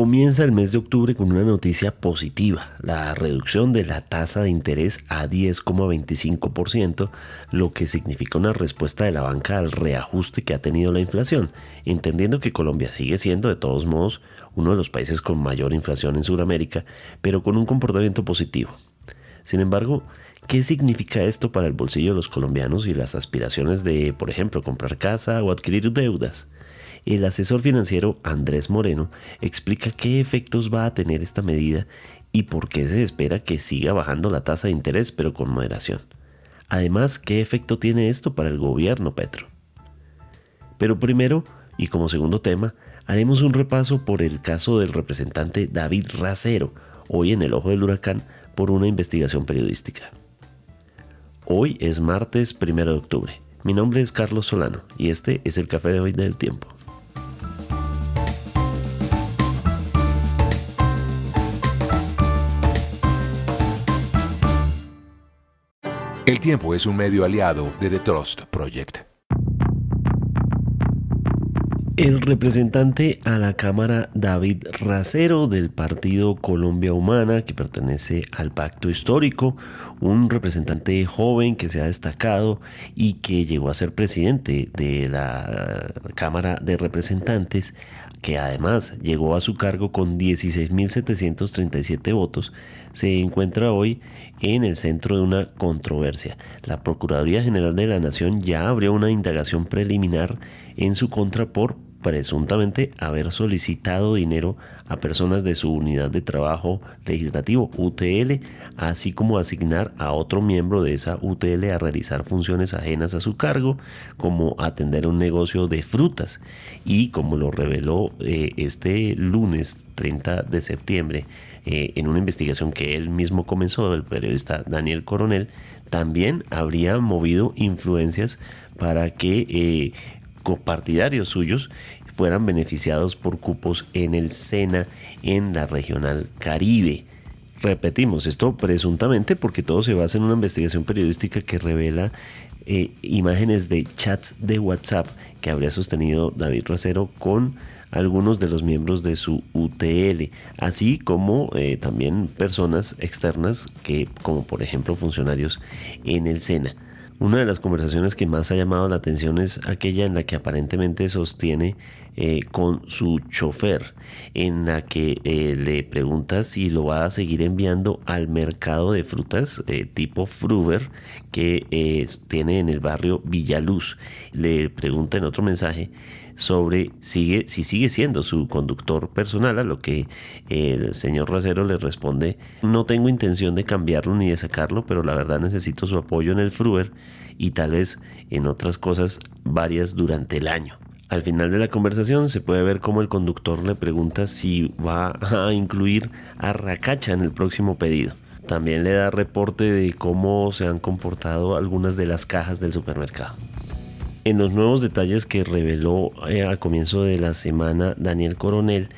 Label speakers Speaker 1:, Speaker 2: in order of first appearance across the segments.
Speaker 1: Comienza el mes de octubre con una noticia positiva, la reducción de la tasa de interés a 10,25%, lo que significa una respuesta de la banca al reajuste que ha tenido la inflación, entendiendo que Colombia sigue siendo de todos modos uno de los países con mayor inflación en Sudamérica, pero con un comportamiento positivo. Sin embargo, ¿qué significa esto para el bolsillo de los colombianos y las aspiraciones de, por ejemplo, comprar casa o adquirir deudas? El asesor financiero Andrés Moreno explica qué efectos va a tener esta medida y por qué se espera que siga bajando la tasa de interés, pero con moderación. Además, ¿qué efecto tiene esto para el gobierno Petro? Pero primero, y como segundo tema, haremos un repaso por el caso del representante David Racero, hoy en el ojo del huracán por una investigación periodística. Hoy es martes 1 de octubre. Mi nombre es Carlos Solano y este es el café de hoy del tiempo.
Speaker 2: El Tiempo es un medio aliado de The Trust Project.
Speaker 1: El representante a la Cámara David Racero del partido Colombia Humana, que pertenece al Pacto Histórico, un representante joven que se ha destacado y que llegó a ser presidente de la Cámara de Representantes, que además llegó a su cargo con 16.737 votos, se encuentra hoy en el centro de una controversia. La Procuraduría General de la Nación ya abrió una indagación preliminar en su contra por presuntamente haber solicitado dinero a personas de su unidad de trabajo legislativo, UTL, así como asignar a otro miembro de esa UTL a realizar funciones ajenas a su cargo, como atender un negocio de frutas. Y como lo reveló este lunes 30 de septiembre, en una investigación que él mismo comenzó, el periodista Daniel Coronel, también habría movido influencias para que copartidarios suyos fueran beneficiados por cupos en el SENA en la Regional Caribe. Repetimos, esto presuntamente porque todo se basa en una investigación periodística que revela imágenes de chats de WhatsApp que habría sostenido David Racero con algunos de los miembros de su UTL, así como también personas externas que, como por ejemplo funcionarios en el SENA. Una de las conversaciones que más ha llamado la atención es aquella en la que aparentemente sostiene con su chofer, en la que le pregunta si lo va a seguir enviando al mercado de frutas tipo Fruver que tiene en el barrio Villaluz. Le pregunta en otro mensaje sobre si sigue siendo su conductor personal, a lo que el señor Racero le responde: no tengo intención de cambiarlo ni de sacarlo, pero la verdad necesito su apoyo en el Fruver y tal vez en otras cosas varias durante el año. Al final de la conversación se puede ver cómo el conductor le pregunta si va a incluir a Racacha en el próximo pedido. También le da reporte de cómo se han comportado algunas de las cajas del supermercado. En los nuevos detalles que reveló al comienzo de la semana Daniel Coronel,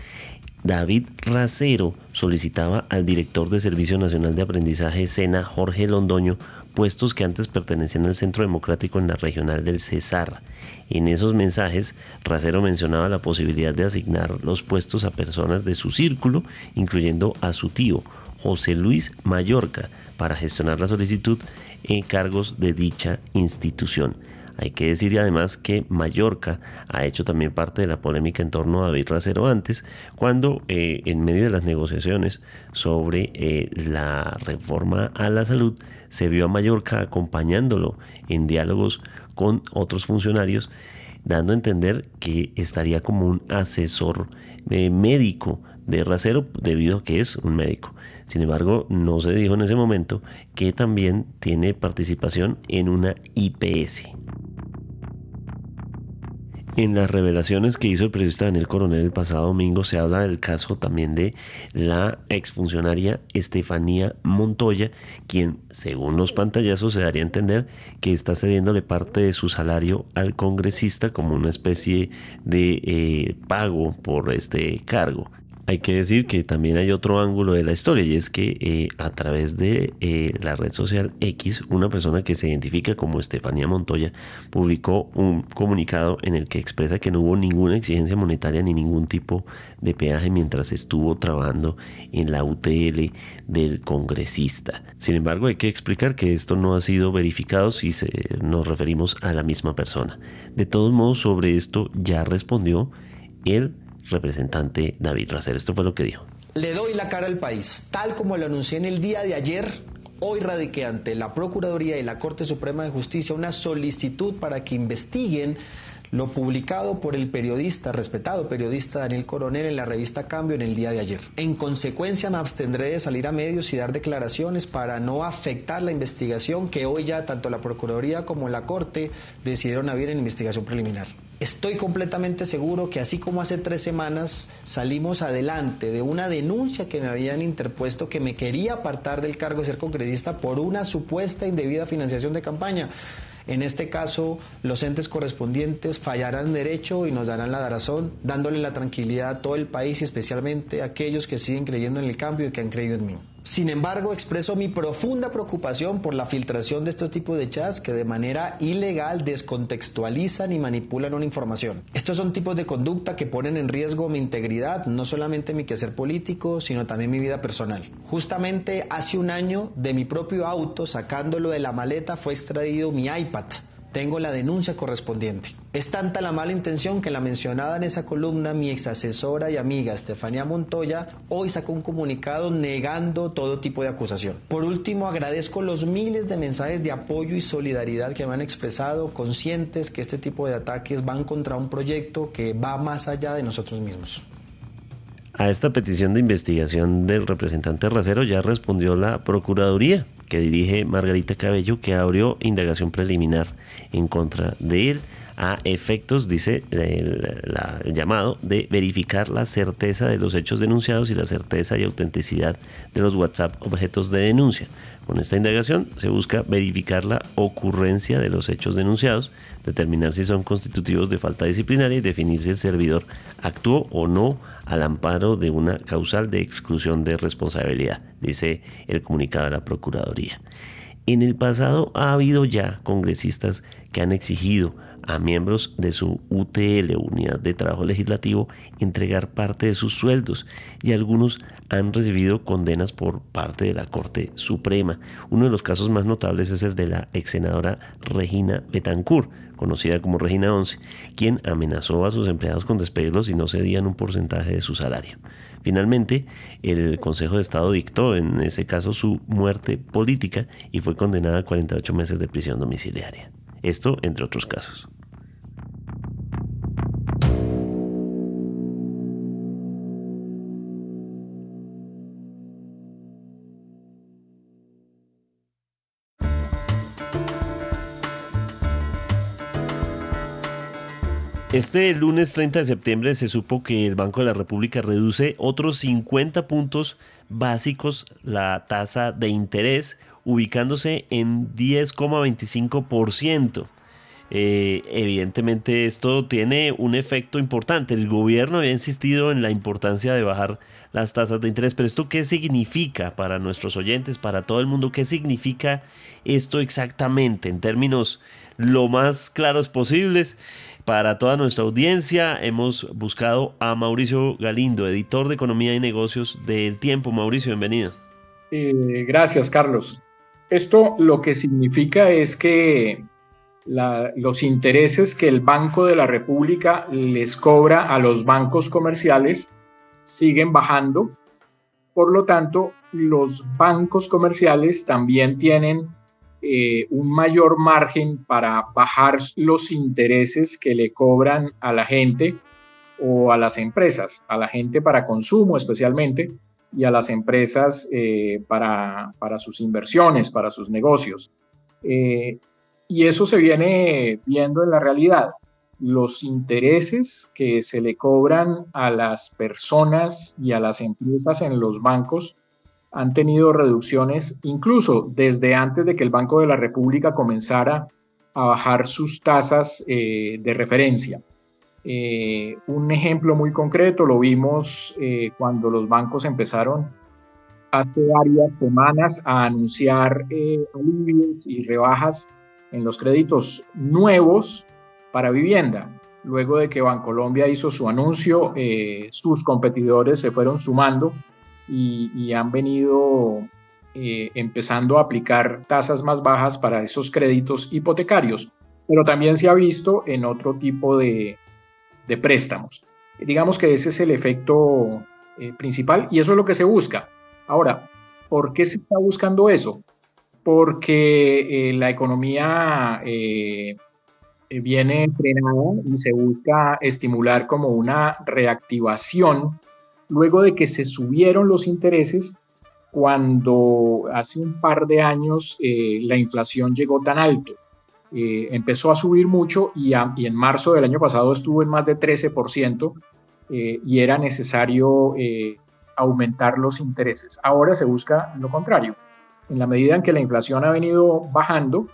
Speaker 1: David Racero solicitaba al director de Servicio Nacional de Aprendizaje SENA, Jorge Londoño, puestos que antes pertenecían al Centro Democrático en la regional del Cesar. En esos mensajes, Racero mencionaba la posibilidad de asignar los puestos a personas de su círculo, incluyendo a su tío, José Luis Mallorca, para gestionar la solicitud en cargos de dicha institución. Hay que decir además que Mallorca ha hecho también parte de la polémica en torno a David Racero antes, cuando en medio de las negociaciones sobre la reforma a la salud se vio a Mallorca acompañándolo en diálogos con otros funcionarios, dando a entender que estaría como un asesor médico de Racero debido a que es un médico. Sin embargo, no se dijo en ese momento que también tiene participación en una IPS. En las revelaciones que hizo el periodista Daniel Coronel el pasado domingo se habla del caso también de la exfuncionaria Estefanía Montoya, quien según los pantallazos se daría a entender que está cediéndole parte de su salario al congresista como una especie de pago por este cargo. Hay que decir que también hay otro ángulo de la historia y es que a través de la red social X, una persona que se identifica como Estefanía Montoya publicó un comunicado en el que expresa que no hubo ninguna exigencia monetaria ni ningún tipo de peaje mientras estuvo trabajando en la UTL del congresista. Sin embargo, hay que explicar que esto no ha sido verificado si nos referimos a la misma persona. De todos modos, sobre esto ya respondió el representante David Racero. Esto fue lo que dijo.
Speaker 3: Le doy la cara al país, tal como lo anuncié en el día de ayer. Hoy radiqué ante la Procuraduría y la Corte Suprema de Justicia una solicitud para que investiguen lo publicado por el respetado periodista Daniel Coronel en la revista Cambio en el día de ayer. En consecuencia, me abstendré de salir a medios y dar declaraciones para no afectar la investigación que hoy ya tanto la Procuraduría como la Corte decidieron abrir en investigación preliminar. Estoy completamente seguro que así como hace 3 semanas salimos adelante de una denuncia que me habían interpuesto que me quería apartar del cargo de ser congresista por una supuesta indebida financiación de campaña, en este caso los entes correspondientes fallarán derecho y nos darán la razón, dándole la tranquilidad a todo el país y especialmente a aquellos que siguen creyendo en el cambio y que han creído en mí. Sin embargo, expreso mi profunda preocupación por la filtración de estos tipos de chats que de manera ilegal descontextualizan y manipulan una información. Estos son tipos de conducta que ponen en riesgo mi integridad, no solamente mi quehacer político, sino también mi vida personal. Justamente hace un año, de mi propio auto, sacándolo de la maleta, fue extraído mi iPad. Tengo la denuncia correspondiente. Es tanta la mala intención que la mencionada en esa columna, mi ex asesora y amiga Estefanía Montoya, hoy sacó un comunicado negando todo tipo de acusación. Por último, agradezco los miles de mensajes de apoyo y solidaridad que me han expresado, conscientes que este tipo de ataques van contra un proyecto que va más allá de nosotros mismos.
Speaker 1: A esta petición de investigación del representante Racero ya respondió la Procuraduría, que dirige Margarita Cabello, que abrió indagación preliminar en contra de él a efectos, dice el llamado, de verificar la certeza de los hechos denunciados y la certeza y autenticidad de los WhatsApp objetos de denuncia. Con esta indagación se busca verificar la ocurrencia de los hechos denunciados, determinar si son constitutivos de falta disciplinaria y definir si el servidor actuó o no al amparo de una causal de exclusión de responsabilidad, dice el comunicado de la Procuraduría. En el pasado ha habido ya congresistas que han exigido a miembros de su UTL, Unidad de Trabajo Legislativo, entregar parte de sus sueldos y algunos han recibido condenas por parte de la Corte Suprema. Uno de los casos más notables es el de la ex senadora Regina Betancourt, conocida como Regina 11, quien amenazó a sus empleados con despedirlos si no cedían un porcentaje de su salario. Finalmente, el Consejo de Estado dictó en ese caso su muerte política y fue condenada a 48 meses de prisión domiciliaria. Esto entre otros casos. Este lunes 30 de septiembre se supo que el Banco de la República reduce otros 50 puntos básicos la tasa de interés, ubicándose en 10,25%. Evidentemente esto tiene un efecto importante. El gobierno había insistido en la importancia de bajar las tasas de interés, pero ¿esto qué significa para nuestros oyentes, para todo el mundo? ¿Qué significa esto exactamente en términos lo más claros posibles? Para toda nuestra audiencia hemos buscado a Mauricio Galindo, editor de Economía y Negocios de El Tiempo. Mauricio, bienvenido.
Speaker 4: Gracias, Carlos. Esto lo que significa es que los intereses que el Banco de la República les cobra a los bancos comerciales siguen bajando. Por lo tanto, los bancos comerciales también tienen un mayor margen para bajar los intereses que le cobran a la gente o a las empresas, a la gente para consumo especialmente y a las empresas para sus inversiones, para sus negocios. Y eso se viene viendo en la realidad. Los intereses que se le cobran a las personas y a las empresas en los bancos han tenido reducciones incluso desde antes de que el Banco de la República comenzara a bajar sus tasas de referencia. Un ejemplo muy concreto lo vimos cuando los bancos empezaron hace varias semanas a anunciar alivios y rebajas en los créditos nuevos para vivienda. Luego de que Bancolombia hizo su anuncio, sus competidores se fueron sumando y han venido empezando a aplicar tasas más bajas para esos créditos hipotecarios, pero también se ha visto en otro tipo de préstamos. Digamos que ese es el efecto principal y eso es lo que se busca. Ahora, ¿por qué se está buscando eso? Porque la economía viene frenada y se busca estimular como una reactivación luego de que se subieron los intereses cuando hace un par de años la inflación llegó tan alto. Empezó a subir mucho y en marzo del año pasado estuvo en más de 13% y era necesario aumentar los intereses. Ahora se busca lo contrario. En la medida en que la inflación ha venido bajando,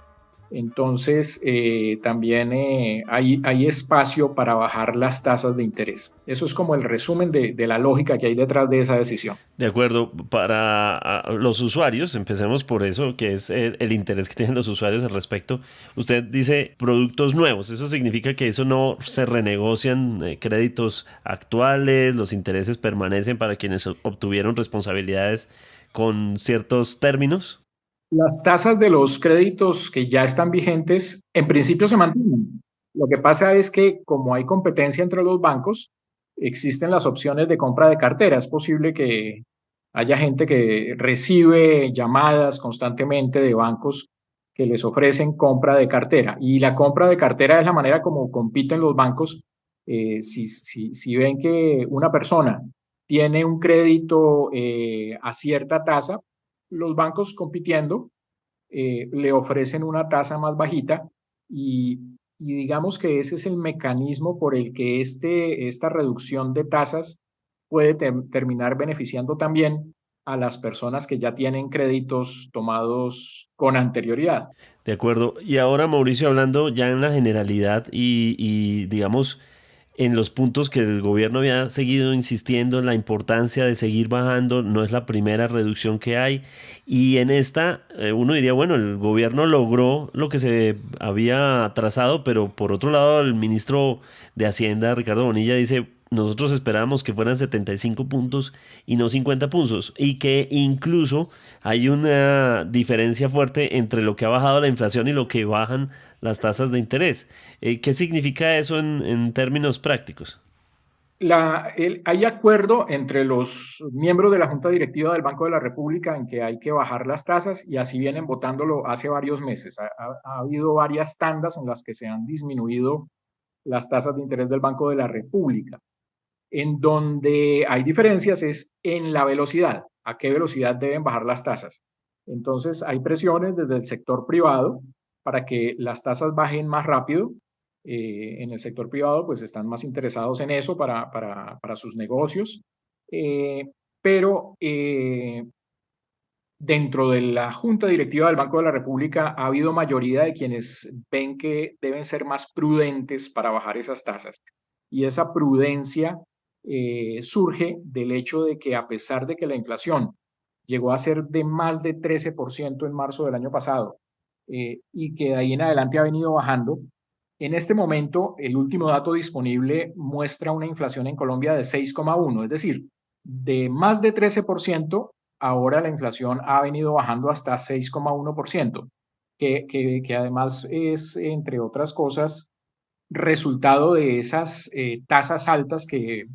Speaker 4: entonces también hay espacio para bajar las tasas de interés. Eso es como el resumen de la lógica que hay detrás de esa decisión.
Speaker 1: De acuerdo, para los usuarios, empecemos por eso, que es el interés que tienen los usuarios al respecto. Usted dice productos nuevos, eso significa que eso no se renegocian créditos actuales, los intereses permanecen para quienes obtuvieron responsabilidades con ciertos términos.
Speaker 4: Las tasas de los créditos que ya están vigentes, en principio se mantienen. Lo que pasa es que como hay competencia entre los bancos, existen las opciones de compra de cartera. Es posible que haya gente que recibe llamadas constantemente de bancos que les ofrecen compra de cartera. Y la compra de cartera es la manera como compiten los bancos. Si ven que una persona tiene un crédito a cierta tasa, los bancos compitiendo le ofrecen una tasa más bajita y digamos que ese es el mecanismo por el que esta reducción de tasas puede terminar beneficiando también a las personas que ya tienen créditos tomados con anterioridad.
Speaker 1: De acuerdo. Y ahora, Mauricio, hablando ya en la generalidad y digamos en los puntos que el gobierno había seguido insistiendo en la importancia de seguir bajando, no es la primera reducción que hay. Y en esta, uno diría, bueno, el gobierno logró lo que se había trazado, pero por otro lado, el ministro de Hacienda, Ricardo Bonilla, dice, nosotros esperábamos que fueran 75 puntos y no 50 puntos, y que incluso hay una diferencia fuerte entre lo que ha bajado la inflación y lo que bajan las tasas de interés. ¿Qué significa eso en términos prácticos?
Speaker 4: Hay acuerdo entre los miembros de la Junta Directiva del Banco de la República en que hay que bajar las tasas y así vienen votándolo hace varios meses. Ha habido varias tandas en las que se han disminuido las tasas de interés del Banco de la República. En donde hay diferencias es en la velocidad, a qué velocidad deben bajar las tasas. Entonces hay presiones desde el sector privado para que las tasas bajen más rápido. En el sector privado pues están más interesados en eso para sus negocios, pero dentro de la Junta Directiva del Banco de la República ha habido mayoría de quienes ven que deben ser más prudentes para bajar esas tasas. Y esa prudencia surge del hecho de que a pesar de que la inflación llegó a ser de más de 13% en marzo del año pasado y que de ahí en adelante ha venido bajando, en este momento el último dato disponible muestra una inflación en Colombia de 6,1, es decir, de más de 13%, ahora la inflación ha venido bajando hasta 6,1%, que además es, entre otras cosas, resultado de esas tasas altas que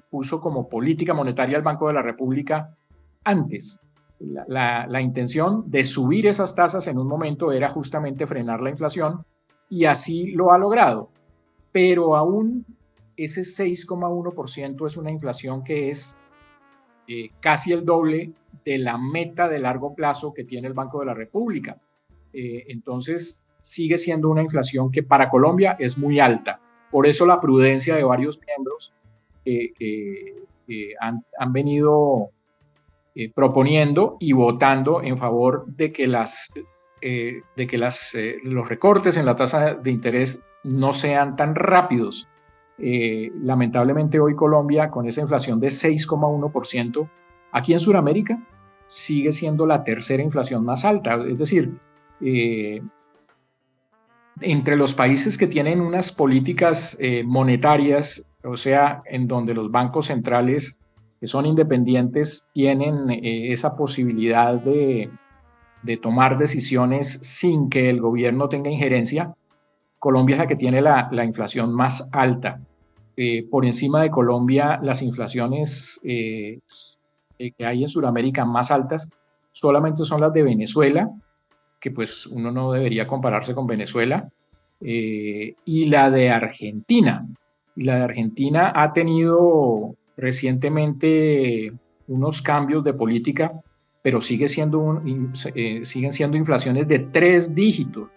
Speaker 4: puso como política monetaria el Banco de la República antes. La intención de subir esas tasas en un momento era justamente frenar la inflación y así lo ha logrado. Pero aún ese 6,1% es una inflación que es casi el doble de la meta de largo plazo que tiene el Banco de la República. Entonces, sigue siendo una inflación que para Colombia es muy alta. Por eso la prudencia de varios miembros que han venido proponiendo y votando en favor de que las de que los recortes en la tasa de interés no sean tan rápidos. Lamentablemente hoy Colombia, con esa inflación de 6,1%, aquí en Sudamérica sigue siendo la tercera inflación más alta. Es decir, entre los países que tienen unas políticas monetarias, o sea, en donde los bancos centrales que son independientes tienen esa posibilidad de tomar decisiones sin que el gobierno tenga injerencia, Colombia es la que tiene la inflación más alta. Por encima de Colombia, las inflaciones que hay en Sudamérica más altas solamente son las de Venezuela, que pues uno no debería compararse con Venezuela, y la de Argentina. Y la de Argentina ha tenido recientemente unos cambios de política, pero siguen siendo inflaciones de 3 dígitos.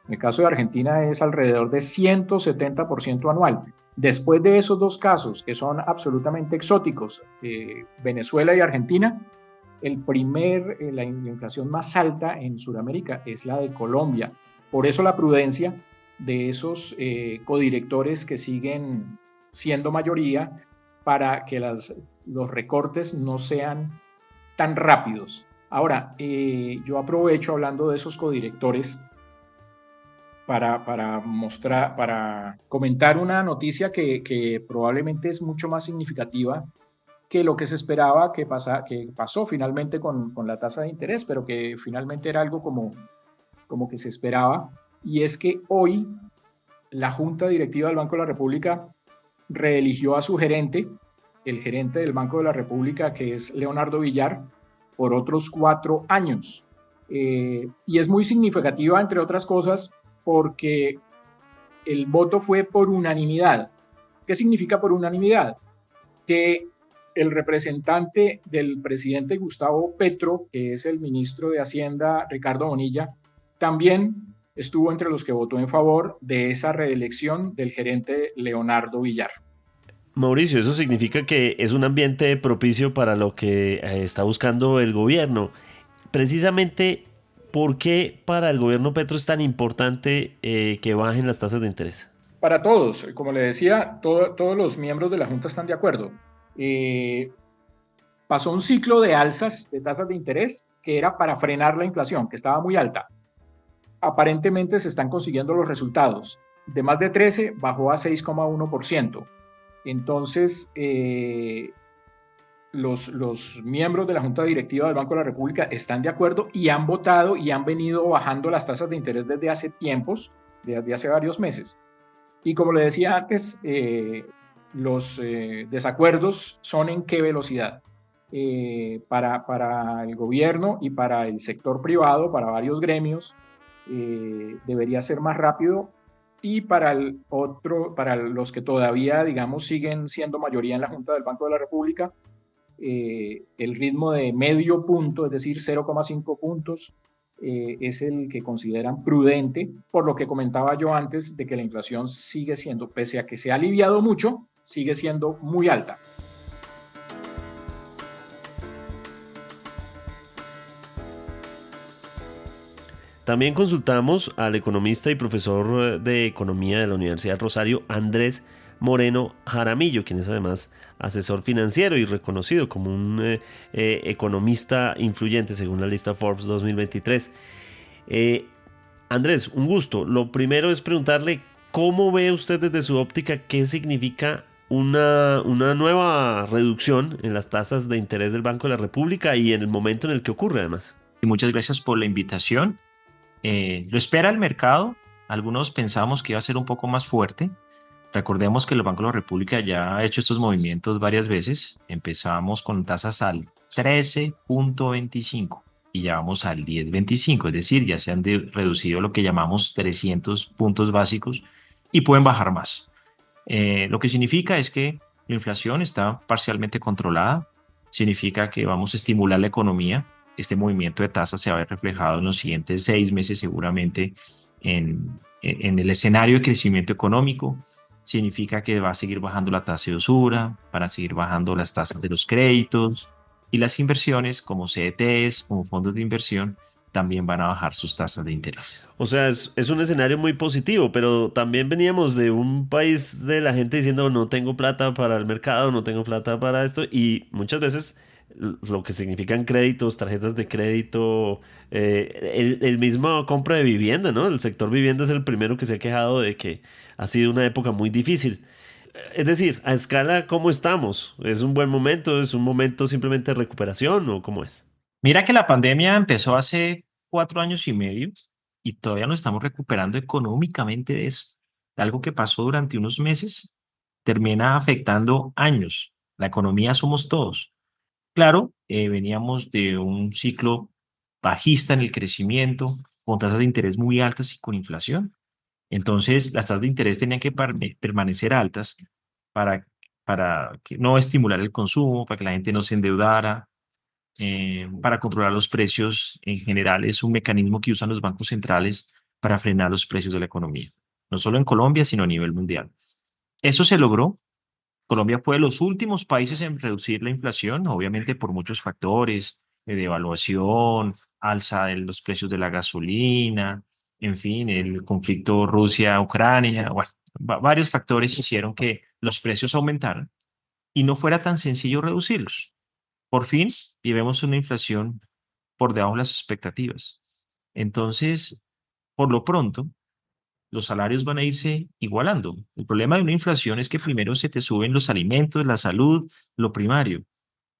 Speaker 4: En el caso de Argentina es alrededor de 170% anual. Después de esos dos casos, que son absolutamente exóticos, Venezuela y Argentina, la inflación más alta en Sudamérica es la de Colombia. Por eso la prudencia de esos codirectores que siguen siendo mayoría para que los recortes no sean tan rápidos. Ahora, yo aprovecho hablando de esos codirectores para comentar una noticia que probablemente es mucho más significativa que lo que se esperaba que pasó finalmente con la tasa de interés, pero que finalmente era algo como que se esperaba, y es que hoy la Junta Directiva del Banco de la República reeligió a su gerente, el gerente del Banco de la República, que es Leonardo Villar, por otros 4 años. Y es muy significativa, entre otras cosas, porque el voto fue por unanimidad. ¿Qué significa por unanimidad? Que el representante del presidente Gustavo Petro, que es el ministro de Hacienda, Ricardo Bonilla, también estuvo entre los que votó en favor de esa reelección del gerente Leonardo Villar.
Speaker 1: Mauricio, eso significa que es un ambiente propicio para lo que está buscando el gobierno. Precisamente, ¿por qué para el gobierno Petro es tan importante que bajen las tasas de interés?
Speaker 4: Para todos, como le decía, todos los miembros de la Junta están de acuerdo. Pasó un ciclo de alzas de tasas de interés que era para frenar la inflación, que estaba muy alta. Aparentemente se están consiguiendo los resultados. De más de 13 bajó a 6,1%. Entonces, los miembros de la Junta Directiva del Banco de la República están de acuerdo y han votado y han venido bajando las tasas de interés desde hace tiempos, desde hace varios meses. Y como le decía antes, los desacuerdos son en qué velocidad. Para el gobierno y para el sector privado, para varios gremios, debería ser más rápido, y para los que todavía, digamos, siguen siendo mayoría en la Junta del Banco de la República, el ritmo de medio punto, es decir, 0,5 puntos, es el que consideran prudente, por lo que comentaba yo antes de que la inflación sigue siendo, pese a que se ha aliviado mucho, sigue siendo muy alta.
Speaker 1: También consultamos al economista y profesor de economía de la Universidad Rosario, Andrés Moreno Jaramillo, quien es además asesor financiero y reconocido como un economista influyente según la lista Forbes 2023. Andrés, un gusto. Lo primero es preguntarle cómo ve usted desde su óptica qué significa una nueva reducción en las tasas de interés del Banco de la República y en el momento en el que ocurre además.
Speaker 5: Y muchas gracias por la invitación. Lo espera el mercado. Algunos pensamos que iba a ser un poco más fuerte. Recordemos que el Banco de la República ya ha hecho estos movimientos varias veces. Empezamos con tasas al 13.25 y ya vamos al 10.25, es decir, ya se han reducido lo que llamamos 300 puntos básicos y pueden bajar más. Lo que significa es que la inflación está parcialmente controlada, significa que vamos a estimular la economía. Este movimiento de tasas se va a ver reflejado en los siguientes 6 meses seguramente en el escenario de crecimiento económico. Significa que va a seguir bajando la tasa de usura, van a seguir bajando las tasas de los créditos y las inversiones como CDTs, como fondos de inversión, también van a bajar sus tasas de interés.
Speaker 1: O sea, es un escenario muy positivo, pero también veníamos de un país de la gente diciendo no tengo plata para el mercado, no tengo plata para esto, y muchas veces lo que significan créditos, tarjetas de crédito, el mismo compra de vivienda, ¿no? El sector vivienda es el primero que se ha quejado de que ha sido una época muy difícil. Es decir, a escala, ¿cómo estamos? ¿Es un buen momento? ¿Es un momento simplemente de recuperación o cómo es?
Speaker 5: Mira que la pandemia empezó hace 4 años y medio y todavía nos estamos recuperando económicamente de esto. Algo que pasó durante unos meses termina afectando años. La economía somos todos. Claro, veníamos de un ciclo bajista en el crecimiento, con tasas de interés muy altas y con inflación. Entonces, las tasas de interés tenían que permanecer altas para, para no estimular el consumo, para que la gente no se endeudara, para controlar los precios. En general, es un mecanismo que usan los bancos centrales para frenar los precios de la economía, no solo en Colombia, sino a nivel mundial. Eso se logró. Colombia fue de los últimos países en reducir la inflación, obviamente por muchos factores, de devaluación, alza de los precios de la gasolina, en fin, el conflicto Rusia-Ucrania, bueno, varios factores hicieron que los precios aumentaran y no fuera tan sencillo reducirlos. Por fin, y vemos una inflación por debajo de las expectativas. Entonces, por lo pronto, los salarios van a irse igualando. El problema de una inflación es que primero se te suben los alimentos, la salud, lo primario,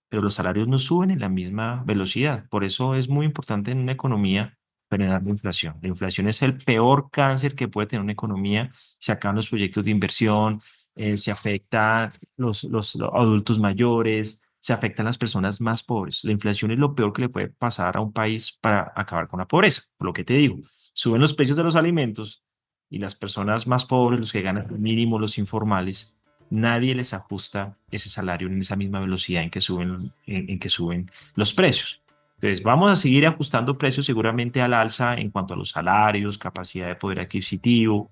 Speaker 5: pero los salarios no suben en la misma velocidad. Por eso es muy importante en una economía frenar la inflación. La inflación es el peor cáncer que puede tener una economía. Se acaban los proyectos de inversión, se afectan los adultos mayores, se afectan las personas más pobres. La inflación es lo peor que le puede pasar a un país para acabar con la pobreza. Por lo que te digo, suben los precios de los alimentos y las personas más pobres, los que ganan el mínimo, los informales, nadie les ajusta ese salario en esa misma velocidad en que suben los precios. Entonces, vamos a seguir ajustando precios seguramente al alza en cuanto a los salarios, capacidad de poder adquisitivo,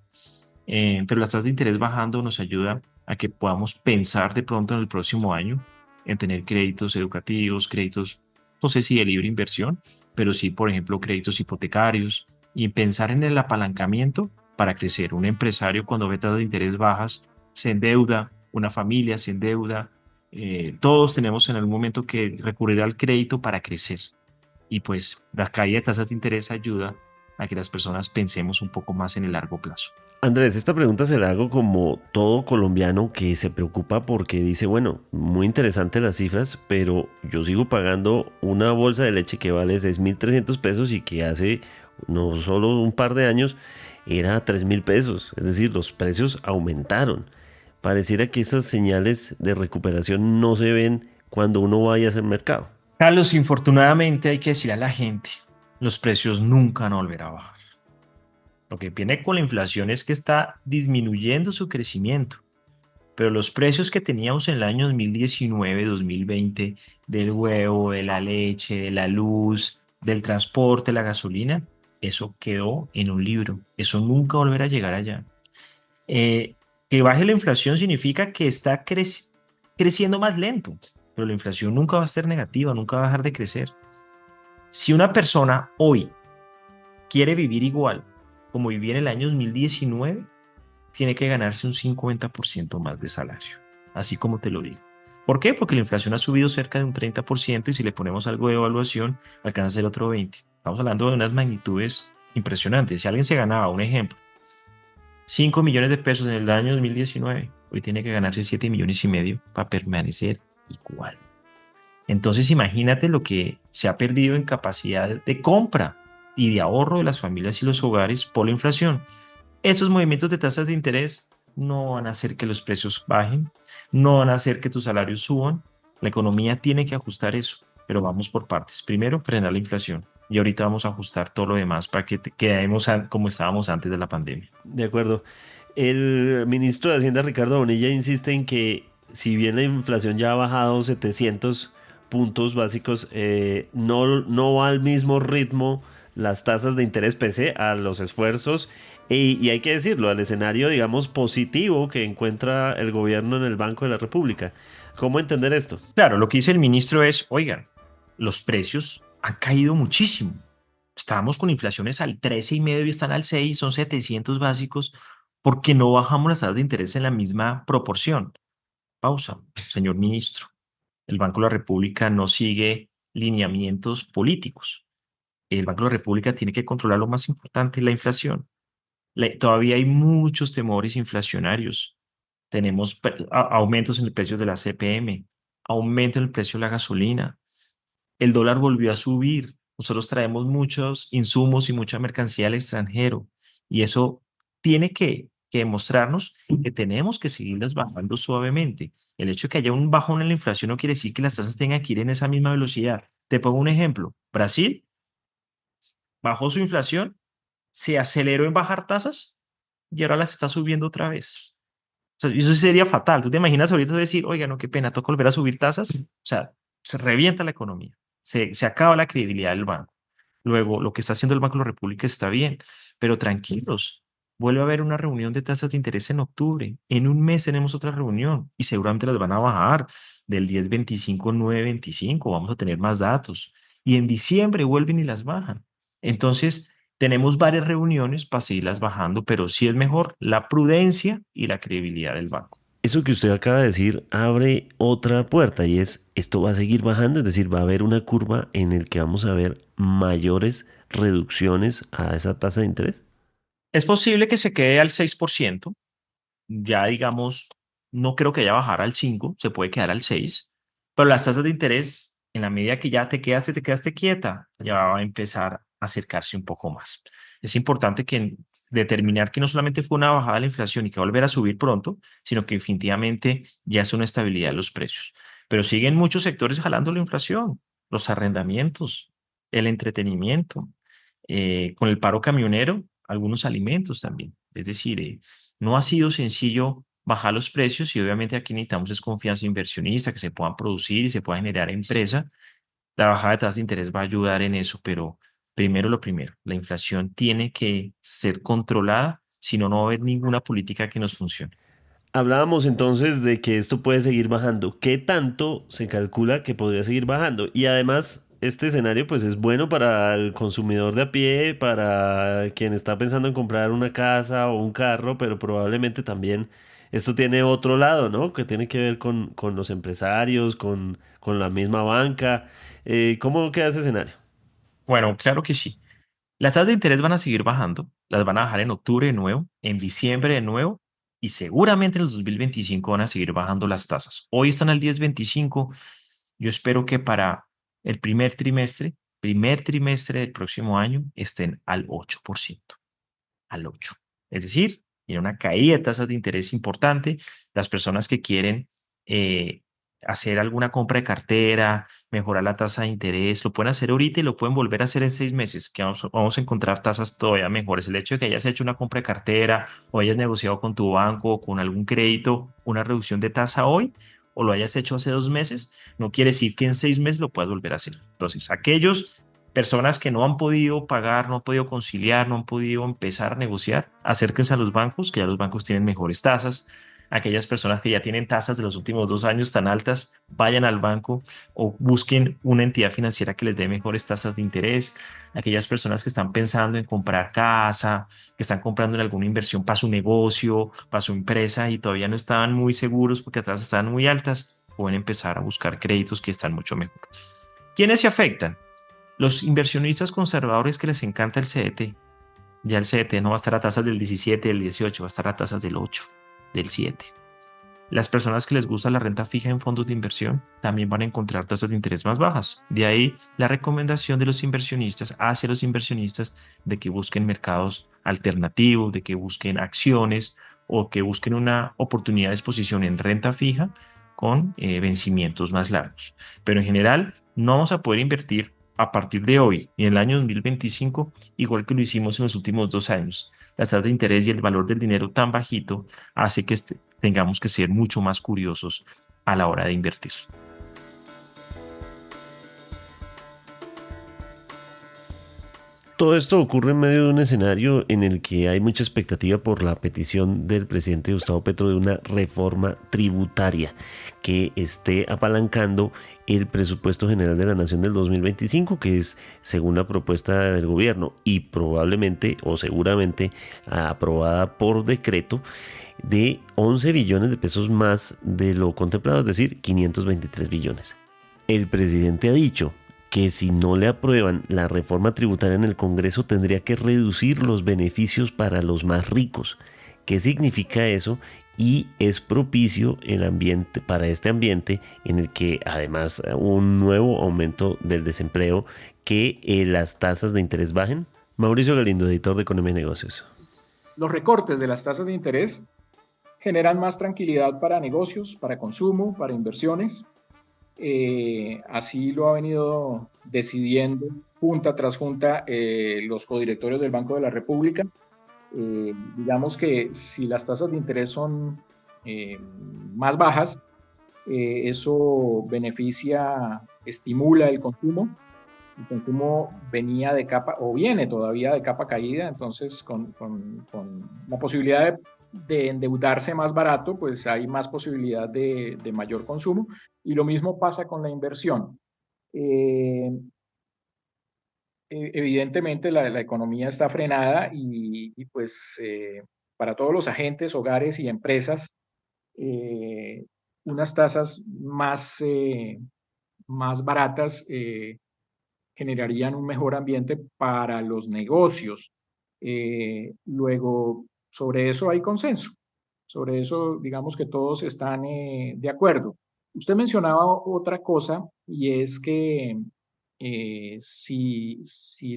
Speaker 5: pero las tasas de interés bajando nos ayuda a que podamos pensar de pronto en el próximo año en tener créditos educativos, créditos, no sé si de libre inversión, pero sí, por ejemplo, créditos hipotecarios y pensar en el apalancamiento para crecer. Un empresario cuando ve tasas de interés bajas se endeuda, una familia se endeuda, todos tenemos en algún momento que recurrir al crédito para crecer. Y pues la caída de tasas de interés ayuda a que las personas pensemos un poco más en el largo plazo.
Speaker 1: Andrés, esta pregunta se la hago como todo colombiano que se preocupa porque dice, bueno, muy interesante las cifras, pero yo sigo pagando una bolsa de leche que vale 6.300 pesos y que hace no solo un par de años era 3.000 pesos. Es decir, los precios aumentaron. Pareciera que esas señales de recuperación no se ven cuando uno vaya a hacer mercado.
Speaker 5: Carlos, infortunadamente hay que decir a la gente, los precios nunca van a volver a bajar. Lo que viene con la inflación es que está disminuyendo su crecimiento, pero los precios que teníamos en el año 2019, 2020, del huevo, de la leche, de la luz, del transporte, la gasolina, eso quedó en un libro. Eso nunca volverá a llegar allá. Que baje la inflación significa que está creciendo más lento, pero la inflación nunca va a ser negativa, nunca va a dejar de crecer. Si una persona hoy quiere vivir igual como vivía en el año 2019, tiene que ganarse un 50% más de salario, así como te lo digo. ¿Por qué? Porque la inflación ha subido cerca de un 30% y si le ponemos algo de evaluación, alcanza a ser otro 20%. Estamos hablando de unas magnitudes impresionantes. Si alguien se ganaba, un ejemplo, 5 millones de pesos en el año 2019, hoy tiene que ganarse 7,5 millones para permanecer igual. Entonces imagínate lo que se ha perdido en capacidad de compra y de ahorro de las familias y los hogares por la inflación. Esos movimientos de tasas de interés no van a hacer que los precios bajen, no van a hacer que tus salarios suban. La economía tiene que ajustar eso, pero vamos por partes. Primero, frenar la inflación y ahorita vamos a ajustar todo lo demás para que quedemos como estábamos antes de la pandemia.
Speaker 1: De acuerdo. El ministro de Hacienda, Ricardo Bonilla, insiste en que si bien la inflación ya ha bajado 700 puntos básicos, no va al mismo ritmo las tasas de interés pese a los esfuerzos y hay que decirlo, al escenario, digamos, positivo que encuentra el gobierno en el Banco de la República. ¿Cómo entender esto?
Speaker 5: Claro, lo que dice el ministro es, oigan, los precios han caído muchísimo. O Estábamos con inflaciones al 13,5 y están al 6, son 700 básicos, porque no bajamos las tasas de interés en la misma proporción. Pausa, señor ministro. El Banco de la República no sigue lineamientos políticos. El Banco de la República tiene que controlar lo más importante, la inflación. Todavía hay muchos temores inflacionarios. Tenemos aumentos en el precio de la CPM, aumento en el precio de la gasolina. El dólar volvió a subir. Nosotros traemos muchos insumos y mucha mercancía al extranjero y eso tiene que demostrarnos que tenemos que seguirlas bajando suavemente. El hecho de que haya un bajón en la inflación no quiere decir que las tasas tengan que ir en esa misma velocidad. Te pongo un ejemplo. Brasil bajó su inflación, se aceleró en bajar tasas y ahora las está subiendo otra vez. O sea, eso sería fatal. ¿Tú te imaginas ahorita decir, oiga, no, qué pena, toca volver a subir tasas? O sea, se revienta la economía, se acaba la credibilidad del banco. Luego, lo que está haciendo el Banco de la República está bien, pero tranquilos, vuelve a haber una reunión de tasas de interés en octubre. En un mes tenemos otra reunión y seguramente las van a bajar del 10,25, 9,25. Vamos a tener más datos. Y en diciembre vuelven y las bajan. Entonces, tenemos varias reuniones para seguirlas bajando, pero sí es mejor la prudencia y la credibilidad del banco.
Speaker 1: Eso que usted acaba de decir abre otra puerta y es, esto va a seguir bajando, es decir, va a haber una curva en el que vamos a ver mayores reducciones a esa tasa de interés.
Speaker 5: Es posible que se quede al 6%, ya digamos, no creo que vaya a bajar al 5, se puede quedar al 6, pero las tasas de interés, en la medida que ya te quedaste quieta, ya va a empezar a acercarse un poco más. Es importante que determinar que no solamente fue una bajada de la inflación y que va a volver a subir pronto, sino que definitivamente ya es una estabilidad de los precios. Pero siguen muchos sectores jalando la inflación, los arrendamientos, el entretenimiento, con el paro camionero, algunos alimentos también. Es decir, no ha sido sencillo bajar los precios y obviamente aquí necesitamos es confianza inversionista, que se puedan producir y se pueda generar empresa. La bajada de tasas de interés va a ayudar en eso, pero primero lo primero, la inflación tiene que ser controlada, si no, no va a haber ninguna política que nos funcione.
Speaker 1: Hablábamos entonces de que esto puede seguir bajando. ¿Qué tanto se calcula que podría seguir bajando? Y además, este escenario pues es bueno para el consumidor de a pie, para quien está pensando en comprar una casa o un carro, pero probablemente también esto tiene otro lado, ¿no? Que tiene que ver con los empresarios, con la misma banca. ¿Cómo queda ese escenario?
Speaker 5: Bueno, claro que sí. Las tasas de interés van a seguir bajando, las van a bajar en octubre de nuevo, en diciembre de nuevo y seguramente en el 2025 van a seguir bajando las tasas. Hoy están al 10,25. Yo espero que para el primer trimestre del próximo año estén al 8%, al 8. Es decir, tiene una caída de tasas de interés importante. Las personas que quieren eh, hacer alguna compra de cartera, mejorar la tasa de interés, lo pueden hacer ahorita y lo pueden volver a hacer en 6 meses, que vamos a encontrar tasas todavía mejores. El hecho de que hayas hecho una compra de cartera o hayas negociado con tu banco o con algún crédito una reducción de tasa hoy o lo hayas hecho hace 2 meses, no quiere decir que en 6 meses lo puedas volver a hacer. Entonces, aquellos personas que no han podido pagar, no han podido conciliar, no han podido empezar a negociar, acérquense a los bancos, que ya los bancos tienen mejores tasas. Aquellas personas que ya tienen tasas de los últimos 2 años tan altas, vayan al banco o busquen una entidad financiera que les dé mejores tasas de interés. Aquellas personas que están pensando en comprar casa, que están comprando en alguna inversión para su negocio, para su empresa y todavía no estaban muy seguros porque las tasas están muy altas, pueden empezar a buscar créditos que están mucho mejor. ¿Quiénes se afectan? Los inversionistas conservadores que les encanta el CDT. Ya el CDT no va a estar a tasas del 17, del 18, va a estar a tasas del 8, del 7. Las personas que les gusta la renta fija en fondos de inversión también van a encontrar tasas de interés más bajas. De ahí la recomendación de los inversionistas hacia los inversionistas de que busquen mercados alternativos, de que busquen acciones o que busquen una oportunidad de exposición en renta fija con vencimientos más largos. Pero en general no vamos a poder invertir a partir de hoy y en el año 2025 igual que lo hicimos en los últimos 2 años. La tasa de interés y el valor del dinero tan bajito hace que tengamos que ser mucho más curiosos a la hora de invertir.
Speaker 1: Todo esto ocurre en medio de un escenario en el que hay mucha expectativa por la petición del presidente Gustavo Petro de una reforma tributaria que esté apalancando el presupuesto general de la Nación del 2025, que es según la propuesta del gobierno y probablemente o seguramente aprobada por decreto, de 11 billones de pesos más de lo contemplado, es decir, 523 billones. El presidente ha dicho que si no le aprueban la reforma tributaria en el Congreso tendría que reducir los beneficios para los más ricos. ¿Qué significa eso? Y es propicio el ambiente para este ambiente en el que además un nuevo aumento del desempleo, que las tasas de interés bajen. Mauricio Galindo, editor de Economía y Negocios.
Speaker 4: Los recortes de las tasas de interés generan más tranquilidad para negocios, para consumo, para inversiones. Así lo ha venido decidiendo junta tras junta los codirectorios del Banco de la República. Digamos que si las tasas de interés son más bajas, eso beneficia, estimula el consumo. El consumo venía de capa, o viene todavía de capa caída, entonces con la posibilidad de endeudarse más barato, pues hay más posibilidad de mayor consumo, y lo mismo pasa con la inversión. Evidentemente la economía está frenada y pues para todos los agentes, hogares y empresas, unas tasas más baratas generarían un mejor ambiente para los negocios. Luego, sobre eso hay consenso. Sobre eso, digamos que todos están de acuerdo. Usted mencionaba otra cosa, y es que si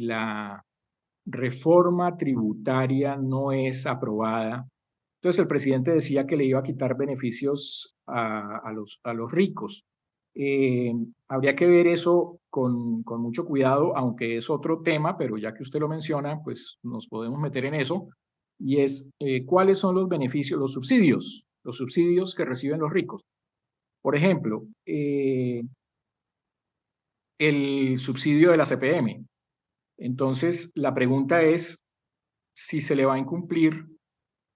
Speaker 4: la reforma tributaria no es aprobada, entonces el presidente decía que le iba a quitar beneficios a los ricos. Habría que ver eso con mucho cuidado, aunque es otro tema, pero ya que usted lo menciona, pues nos podemos meter en eso, y es cuáles son los beneficios, los subsidios que reciben los ricos. Por ejemplo, el subsidio de la CPM. Entonces, la pregunta es si se le va a incumplir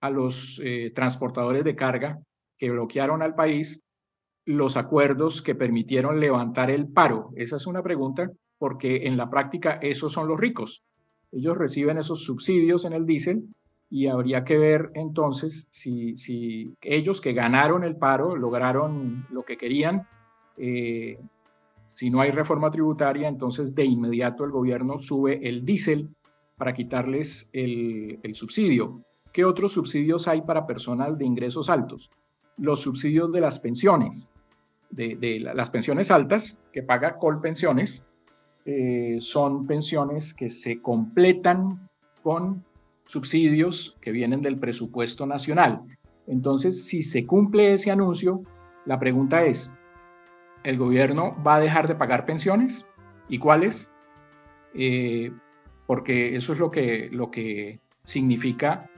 Speaker 4: a los transportadores de carga que bloquearon al país los acuerdos que permitieron levantar el paro. Esa es una pregunta, porque en la práctica esos son los ricos. Ellos reciben esos subsidios en el diésel, y habría que ver entonces si ellos que ganaron el paro lograron lo que querían. Si no hay reforma tributaria, entonces de inmediato el gobierno sube el diésel para quitarles el subsidio. ¿Qué otros subsidios hay para personal de ingresos altos? Los subsidios de las pensiones, de las pensiones altas que paga Colpensiones, son pensiones que se completan con subsidios que vienen del presupuesto nacional. Entonces, si se cumple ese anuncio, la pregunta es, ¿el gobierno va a dejar de pagar pensiones? ¿Y cuáles? Porque eso es lo que significa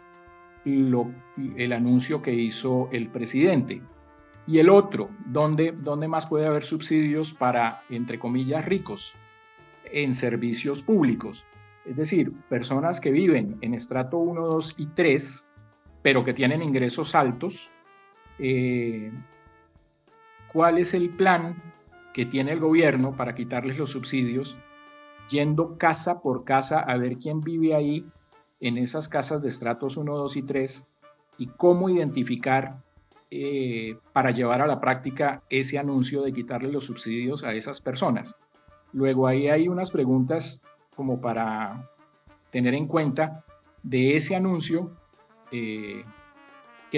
Speaker 4: el anuncio que hizo el presidente. Y el otro, ¿dónde más puede haber subsidios para, entre comillas, ricos? En servicios públicos. Es decir, personas que viven en estrato 1, 2 y 3, pero que tienen ingresos altos. ¿Cuál es el plan que tiene el gobierno para quitarles los subsidios? Yendo casa por casa a ver quién vive ahí en esas casas de estratos 1, 2 y 3, y cómo identificar para llevar a la práctica ese anuncio de quitarle los subsidios a esas personas. Luego ahí hay unas preguntas como para tener en cuenta de ese anuncio, qué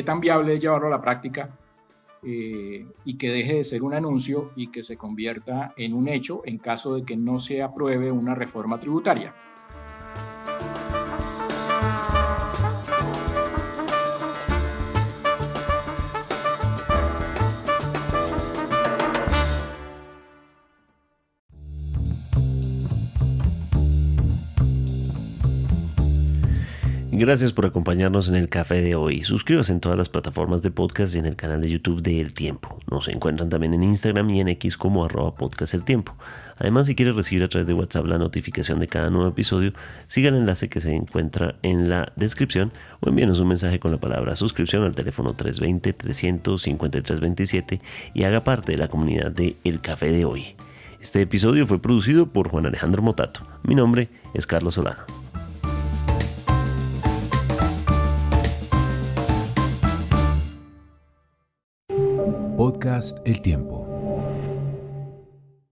Speaker 4: tan viable es llevarlo a la práctica, y que deje de ser un anuncio y que se convierta en un hecho en caso de que no se apruebe una reforma tributaria.
Speaker 1: Gracias por acompañarnos en el café de hoy. Suscríbase en todas las plataformas de podcast y en el canal de YouTube de El Tiempo. Nos encuentran también en Instagram y en X como @podcasteltiempo. Además, si quiere recibir a través de WhatsApp la notificación de cada nuevo episodio, siga el enlace que se encuentra en la descripción o envíenos un mensaje con la palabra suscripción al teléfono 320-353-27 y haga parte de la comunidad de El Café de Hoy. Este episodio fue producido por Juan Alejandro Motato. Mi nombre es Carlos Solano.
Speaker 2: Podcast El Tiempo.